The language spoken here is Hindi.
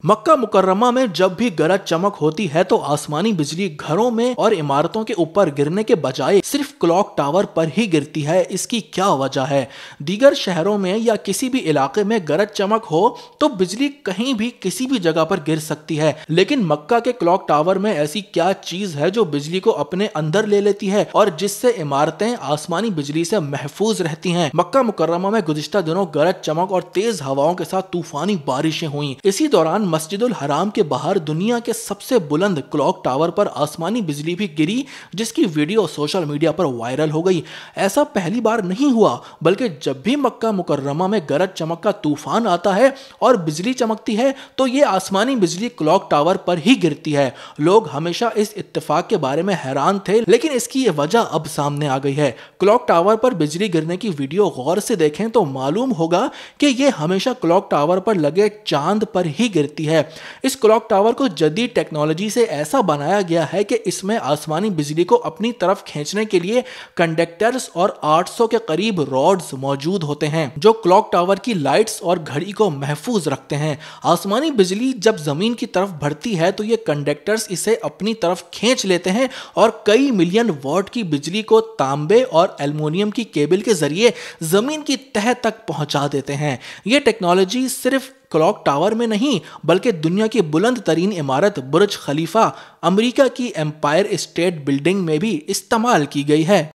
मक्का मुकर्रमा में जब भी गरज चमक होती है तो आसमानी बिजली घरों में और इमारतों के ऊपर गिरने के बजाय सिर्फ क्लॉक टावर पर ही गिरती है। इसकी क्या वजह है? दीगर शहरों में या किसी भी इलाके में गरज चमक हो तो बिजली कहीं भी किसी भी जगह पर गिर सकती है, लेकिन मक्का के क्लॉक टावर में ऐसी क्या चीज है जो बिजली को अपने अंदर ले लेती है और जिससे इमारतें आसमानी बिजली से महफूज रहती हैं। मक्का मुकर्रमा में गुज़िश्ता दिनों गरज चमक और तेज हवाओं के साथ तूफानी बारिशें हुई। इसी दौरान मस्जिदुल हराम के बाहर दुनिया के सबसे बुलंद क्लॉक टावर पर आसमानी बिजली भी गिरी, जिसकी वीडियो सोशल मीडिया पर वायरल हो गई। ऐसा पहली बार नहीं हुआ, बल्कि जब भी मक्का मुकर्रमा में गरज चमक का तूफान आता है और बिजली चमकती है तो ये आसमानी बिजली क्लॉक टावर पर ही गिरती है। लोग हमेशा इस इत्तेफाक के बारे में हैरान थे, लेकिन इसकी ये वजह अब सामने आ गई है। क्लॉक टावर पर बिजली गिरने की वीडियो गौर से देखें तो मालूम होगा कि ये हमेशा क्लॉक टावर पर लगे चांद पर ही गिरती है। इस क्लॉक टावर को जदीद टेक्नोलॉजी से ऐसा बनाया गया है कि इसमें आसमानी बिजली को अपनी तरफ खींचने के लिए कंडक्टर्स और 800 के करीब रॉड्स मौजूद होते हैं जो क्लॉक टावर की लाइट्स और घड़ी को महफूज रखते हैं। आसमानी बिजली जब जमीन की तरफ बढ़ती है तो ये कंडक्टर्स इसे अपनी तरफ खींच लेते हैं और कई मिलियन वॉट की बिजली को तांबे और एल्युमिनियम की केबल के जरिए जमीन की तह तक पहुंचा देते हैं। यह टेक्नोलॉजी सिर्फ क्लॉक टावर में नहीं बल्कि दुनिया की बुलंद तरीन इमारत बुर्ज खलीफा, अमेरिका की एम्पायर स्टेट बिल्डिंग में भी इस्तेमाल की गई है।